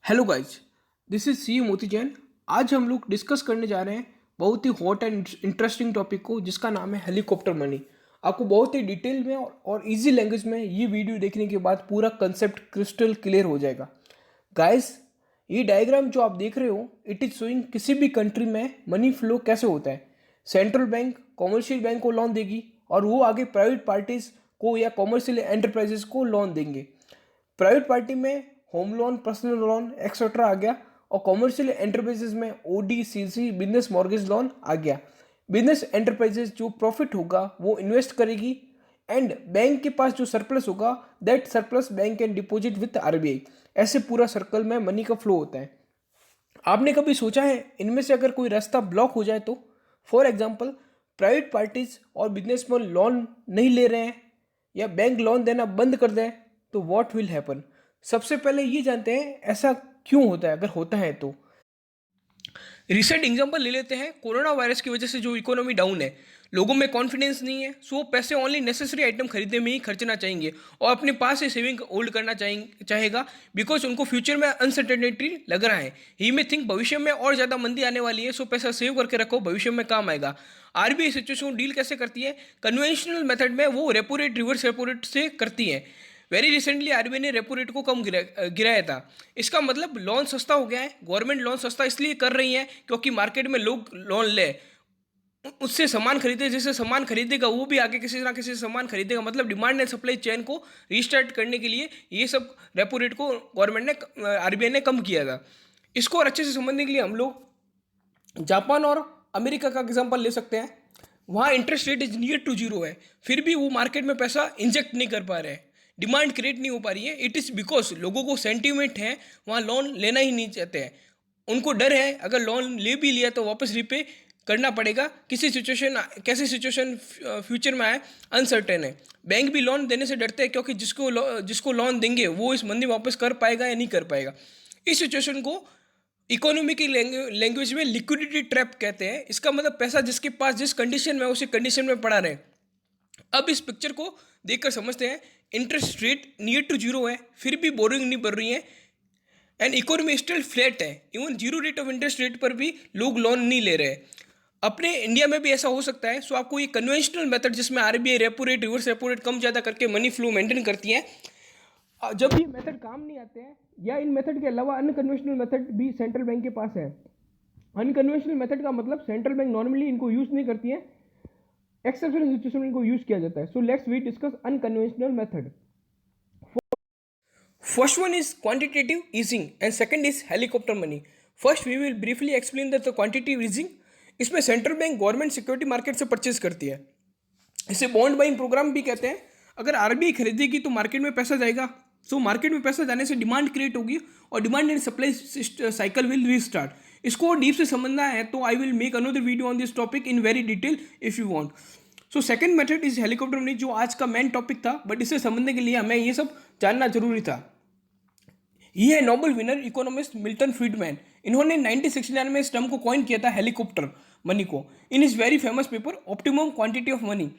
Hello guys, this is C Moti Jain. आज हम लोग डिस्कस करने जा रहे हैं बहुत ही हॉट एंड इंटरेस्टिंग टॉपिक को, जिसका नाम है हेलीकॉप्टर मनी। आपको बहुत ही डिटेल में और इजी लैंग्वेज में ये वीडियो देखने के बाद पूरा कंसेप्ट क्रिस्टल क्लियर हो जाएगा। गाइस, ये डायग्राम जो आप देख रहे हो, इट इज शोइंग किसी भी कंट्री में मनी फ्लो कैसे होता है। सेंट्रल बैंक कॉमर्शियल बैंक को लोन देगी और वो आगे प्राइवेट पार्टीज को या कॉमर्शियल एंटरप्राइजेस को लोन देंगे। प्राइवेट पार्टी में home loan, personal loan etcetera आ गया, और कॉमर्शियल एंटरप्राइजेस में OD, CC, business mortgage loan आ गया। बिजनेस एंटरप्राइजेस जो प्रॉफिट होगा वो इन्वेस्ट करेगी, एंड बैंक के पास जो सरप्लस होगा that surplus bank can deposit with RBI. ऐसे पूरा सर्कल में मनी का फ्लो होता है। आपने कभी सोचा है इनमें से अगर कोई रास्ता ब्लॉक हो जाए तो? फॉर एग्जाम्पल, प्राइवेट पार्टीज और बिजनेसमैन लोन नहीं ले रहे हैं या बैंक लोन देना बंद कर दे तो व्हाट विल हैपन। सबसे पहले ये जानते हैं ऐसा क्यों होता है, अगर होता है तो। रिसेंट एग्जांपल ले लेते हैं। कोरोना वायरस की वजह से जो इकोनॉमी डाउन है, लोगों में कॉन्फिडेंस नहीं है, सो वो पैसे ओनली नेसेसरी आइटम खरीदने में ही खर्चना चाहेंगे और अपने पास ही सेविंग होल्ड करना चाहेगा, बिकॉज उनको फ्यूचर में अनसर्टेनिटी लग रहा है। ही में थिंक भविष्य में और ज़्यादा मंदी आने वाली है, सो पैसा सेव करके रखो, भविष्य में काम आएगा। आरबीआई सिचुएशन को डील कैसे करती है? कन्वेंशनल मेथड में वो repo rate reverse repo rate से करती है। वेरी रिसेंटली आरबीआई ने रेपो रेट को कम गिराया था। इसका मतलब लोन सस्ता हो गया है। गवर्नमेंट लोन सस्ता इसलिए कर रही है क्योंकि मार्केट में लोग लोन ले, उससे सामान खरीदे, जैसे सामान खरीदेगा वो भी आगे किसी ना किसी से सामान खरीदेगा। मतलब डिमांड एंड सप्लाई चेन को रिस्टार्ट करने के लिए ये सब रेपो रेट को गवर्नमेंट ने, आरबीआई ने कम किया था। इसको और अच्छे से समझने के लिए हम लोग जापान और अमेरिका का एग्जांपल ले सकते हैं। वहाँ interest rate is near to zero है, फिर भी वो मार्केट में पैसा इंजेक्ट नहीं कर पा रहे हैं, डिमांड क्रिएट नहीं हो पा रही है। इट इज़ बिकॉज लोगों को सेंटीमेंट है, वहाँ लोन लेना ही नहीं चाहते हैं। उनको डर है अगर लोन ले भी लिया तो वापस रिपे करना पड़ेगा। किसी सिचुएशन, कैसी सिचुएशन फ्यूचर में आए, अनसर्टेन है। बैंक भी लोन देने से डरते हैं क्योंकि जिसको लोन देंगे वो इस मंदी वापस कर पाएगा या नहीं कर पाएगा। इस सिचुएशन को इकोनॉमी की लैंग्वेज में लिक्विडिटी ट्रैप कहते हैं। इसका मतलब पैसा जिसके पास जिस कंडीशन में उसी कंडीशन में पड़ा रहे। अब इस पिक्चर को देखकर समझते हैं, interest rate near to zero है, फिर भी बोरिंग नहीं बढ़ रही है, एंड इकोनॉमी स्टिल फ्लैट है। Even zero rate of interest rate पर भी लोग लोन नहीं ले रहे। अपने इंडिया में भी ऐसा हो सकता है। सो आपको ये कन्वेंशनल मेथड जिसमें RBI repo rate, reverse repo rate कम ज़्यादा करके मनी फ्लो मेंटेन करती है, जब ये मेथड काम नहीं आते हैं या इन मेथड के अलावा अनकन्वेंशनल मेथड भी सेंट्रल बैंक के पास है। अनकन्वेंशनल मेथड का मतलब सेंट्रल बैंक नॉर्मली इनको यूज़ नहीं करती है, एक्सेप्शनल सिचुएशन में इनको यूज़ किया जाता है। So let's we discuss unconventional method. First one is quantitative easing and second is helicopter money. First we will briefly explain that the quantitative easing, इसमें central bank government security market से purchase करती है। इसे bond buying programme भी कहते हैं। अगर RBI खरीदेगी तो मार्केट में पैसा जाएगा, सो मार्केट में पैसा जाने से डिमांड क्रिएट होगी और demand and supply cycle will restart. इसको डीप से समझना है तो I will make another video on this topic in very detail if you want. So second method is helicopter money, जो आज का मेन टॉपिक था, बट इसे समझने के लिए हमें ये सब जानना जरूरी था। ये है Nobel winner economist Milton Friedman. इन्होंने 1969 में इस टर्म को कॉइन किया था, हेलीकॉप्टर मनी को, in his very famous paper optimum quantity of money.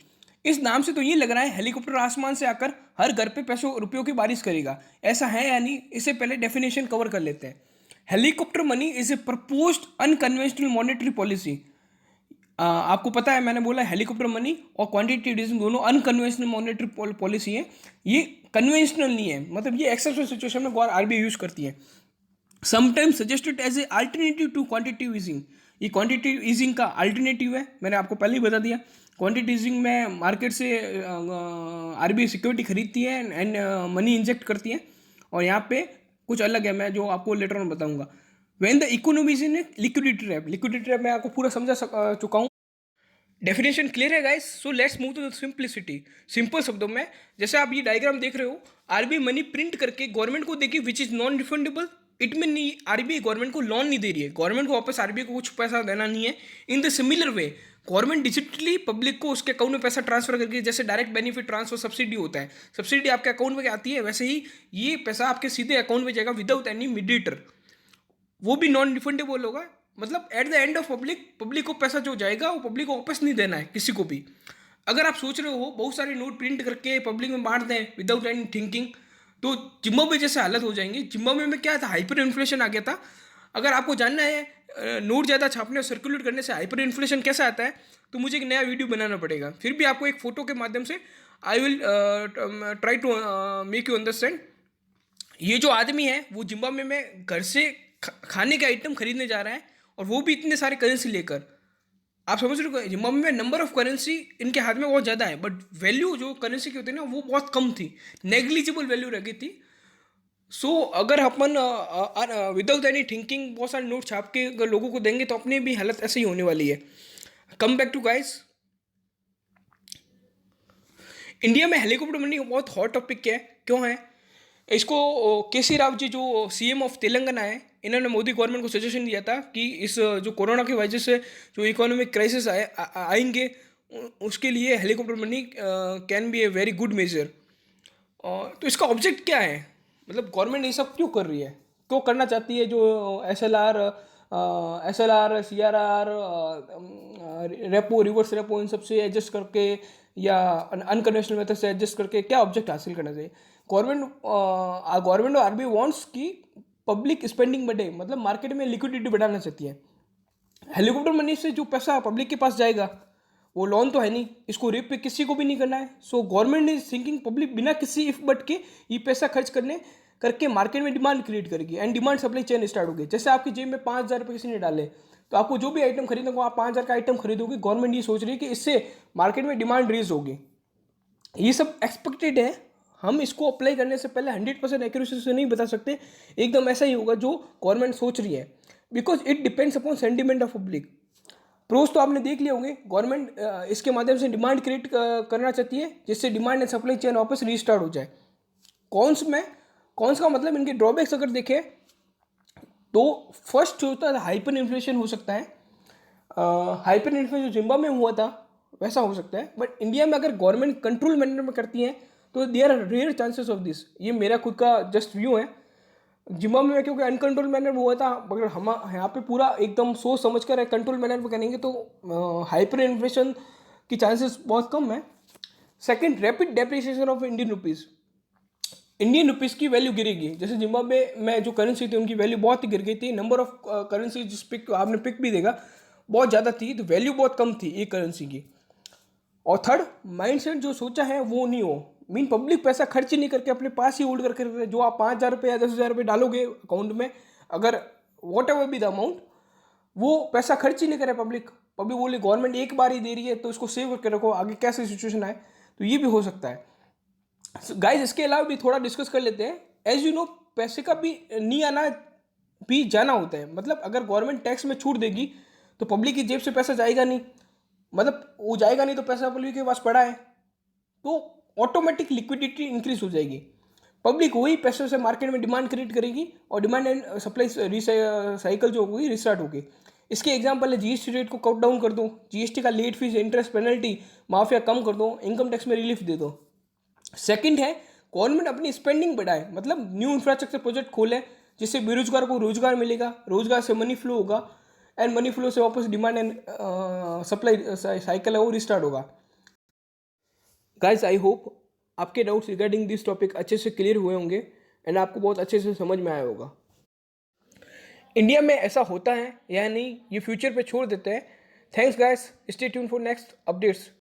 इस नाम से तो ये लग रहा है हेलीकॉप्टर आसमान से आकर हर घर पे पैसों रुपयों की बारिश करेगा। ऐसा है या नहीं, इसे पहले डेफिनेशन कवर कर लेते हैं। Helicopter money is a proposed unconventional monetary policy. आपको पता है, मैंने बोला हेलीकॉप्टर मनी और क्वांटिटेटिव ईजिंग दोनों अनकन्वेंशनल मॉनेटरी पॉलिसी है। ये कन्वेंशनल नहीं है, मतलब ये एक्सेप्शनल सिचुएशन में आरबीआई यूज करती है। Sometimes suggested as a alternative to quantitative easing. ये क्वांटिटेटिव ईजिंग का अल्टरनेटिव है, मैंने आपको पहले ही बता दिया। क्वांटिटेटिव ईजिंग में मार्केट से आरबीआई सिक्योरिटी खरीदती है एंड मनी इंजेक्ट करती है, और यहाँ पे कुछ अलग है, मैं जो आपको लेटर में बताऊंगा। When the economy is in liquidity trap, liquidity trap मैं आपको पूरा समझा चुका हूँ। डेफिनेशन क्लियर है guys? So let's move to the simplicity. Simple शब्दों में, जैसे आप ये डायग्राम देख रहे हो, आरबीआई मनी प्रिंट करके गवर्नमेंट को देगी विच इज नॉन रिफंडेबल। इट में नहीं, आरबीआई गवर्नमेंट को लोन नहीं दे रही है, गवर्नमेंट को वापस आरबीआई को कुछ पैसा देना नहीं है। In the similar way government digitally public को उसके अकाउंट में पैसा ट्रांसफर करके, जैसे डायरेक्ट बेनिफिट ट्रांसफर सब्सिडी होता है, सब्सिडी आपके अकाउंट में आती है, वैसे ही ये पैसा आपके सीधे अकाउंट में जाएगा विदाउट एनी मीडिएटर। वो भी नॉन रिफंडेबल होगा, मतलब at the end of public को पैसा जो जाएगा वो पब्लिक को वापस नहीं देना है किसी को भी। अगर आप सोच रहे हो बहुत सारे नोट प्रिंट करके पब्लिक में बांट दें विदाउट एनी थिंकिंग, तो जिम्बाब्वे जैसे हालत हो जाएंगे। जिम्बाब्वे में क्या था, हाइपर इन्फ्लेशन आ गया था। अगर आपको जानना है नोट ज़्यादा छापने और सर्कुलेट करने से हाइपर इन्फ्लेशन कैसे आता है, तो मुझे एक नया वीडियो बनाना पड़ेगा। फिर भी आपको एक फ़ोटो के माध्यम से I will try to make you understand. ये जो आदमी है वो जिम्बाब्वे में घर से खाने के आइटम खरीदने जा रहा है, और वो भी इतने सारे करेंसी लेकर। आप समझ रहे हो, जिम्बाब्वे में नंबर ऑफ करेंसी इनके हाथ में बहुत ज़्यादा है, बट वैल्यू जो करेंसी की होती है ना वो बहुत कम थी, नेग्लिजिबल वैल्यू रह गई थी। सो अगर अपन विदाउट एनी थिंकिंग बहुत सारे नोट छाप के अगर लोगों को देंगे तो अपनी भी हालत ऐसे ही होने वाली है। Come back to guys, India में हेलीकॉप्टर मनी बहुत हॉट टॉपिक है। क्यों है? इसको केसी राव जी जो सीएम ऑफ तेलंगाना है, इन्होंने मोदी गवर्नमेंट को सजेशन दिया था कि इस जो कोरोना की वजह से जो इकोनॉमिक क्राइसिस आएंगे उसके लिए helicopter money can be a very good measure. तो इसका ऑब्जेक्ट क्या है, मतलब गवर्नमेंट ये सब क्यों कर रही है, क्यों करना चाहती है? जो S L R C R R repo reverse repo इन सब से एडजस्ट करके या अनकन्वेंशनल मेथड से एडजस्ट करके क्या ऑब्जेक्ट हासिल करना चाहिए? गवर्नमेंट और आरबीआई वांट्स की पब्लिक स्पेंडिंग बढ़े, मतलब मार्केट में लिक्विडिटी बढ़ाना चाहती है। हेलीकॉप्टर मनी से जो पैसा पब्लिक के पास जाएगा वो लोन तो है नहीं, इसको रिप किसी को भी नहीं करना है। So government is thinking public बिना किसी इफ बट के ये पैसा खर्च करने करके मार्केट में डिमांड क्रिएट करेगी, and demand supply chain start होगी। जैसे आपकी जेब में 5,000 रुपये किसी ने डाले, तो आपको जो भी आइटम खरीदना हो आप 5,000 का आइटम खरीदोगे। गवर्नमेंट ये सोच रही है कि इससे मार्केट में डिमांड रेज होगी। ये सब एक्सपेक्टेड है, हम इसको अप्लाई करने से पहले 100% एक्यूरेसी से नहीं बता सकते एकदम ऐसा ही होगा जो गवर्नमेंट सोच रही है, because it depends upon sentiment of public. प्रोज तो आपने देख लिए होंगे, गवर्नमेंट इसके माध्यम से डिमांड क्रिएट करना चाहती है जिससे डिमांड एंड सप्लाई चेन वापस रीस्टार्ट हो जाए। कौन्स का मतलब इनके ड्रॉबैक्स अगर देखें तो फर्स्ट जो होता है हाइपर इन्फ्लेशन हो सकता है। हाइपर इन्फ्लेशन जो जिम्बाब्वे में हुआ था वैसा हो सकता है, बट इंडिया में अगर गवर्नमेंट कंट्रोल मैनर में करती है तो there are rare chances of this. ये मेरा खुद का जस्ट व्यू है। जिम्बाब्वे में क्योंकि अनकंट्रोल मैनर में हुआ था, अगर हम यहाँ पे पूरा एकदम सोच समझ कर कंट्रोल मैनर में करेंगे तो हाइपर इन्फ्लेशन की चांसेस बहुत कम है। Second, rapid depreciation of Indian rupees. Indian rupees की वैल्यू गिरेगी। जैसे जिम्बाब्वे में जो करेंसी थी उनकी वैल्यू बहुत ही गिर गई थी। नंबर ऑफ करेंसी जिस पिक आपने पिक भी देखा बहुत ज़्यादा थी, तो वैल्यू बहुत कम थी एक करेंसी की। और थर्ड, माइंडसेट जो सोचा है वो नहीं हो, मीन पब्लिक पैसा खर्च ही नहीं करके अपने पास ही होल्ड करके रख रहे हैं। जो आप 5,000 रुपये या 10,000 रुपये डालोगे अकाउंट में, अगर what ever be the amount, वो पैसा खर्च ही नहीं करे पब्लिक बोले गवर्नमेंट एक बार ही दे रही है तो इसको सेव करके रखो, आगे कैसे सिचुएशन आए। तो ये भी हो सकता है। गाइज इसके अलावा भी थोड़ा डिस्कस कर लेते हैं। एज यू नो, पैसे का भी नहीं आना भी जाना होता है। मतलब अगर गवर्नमेंट टैक्स में छूट देगी तो पब्लिक की जेब से पैसा जाएगा नहीं, मतलब वो जाएगा नहीं तो पैसा पब्लिक के पास पड़ा है तो ऑटोमेटिक लिक्विडिटी इंक्रीज हो जाएगी। पब्लिक वही पैसे से मार्केट में डिमांड क्रिएट करेगी और डिमांड एंड सप्लाई साइकिल जो होगी रिस्टार्ट होगी। इसके एग्जांपल है जीएसटी रेट को कट डाउन कर दो, जीएसटी का लेट फीस इंटरेस्ट पेनल्टी माफिया कम कर दो, इनकम टैक्स में रिलीफ दे दो। सेकंड है गवर्नमेंट अपनी स्पेंडिंग बढ़ाए, मतलब न्यू इंफ्रास्ट्रक्चर प्रोजेक्ट खोले जिससे बेरोजगार को रोजगार मिलेगा, रोजगार से मनी फ्लो होगा, एंड मनी फ्लो से वापस डिमांड एंड सप्लाई साइकिल है वो रिस्टार्ट होगा। गाइस आई होप आपके डाउट्स रिगार्डिंग दिस टॉपिक अच्छे से क्लियर हुए होंगे एंड आपको बहुत अच्छे से समझ में आया होगा। इंडिया में ऐसा होता है या नहीं ये फ्यूचर पे छोड़ देते हैं। Thanks guys, stay tune for next updates.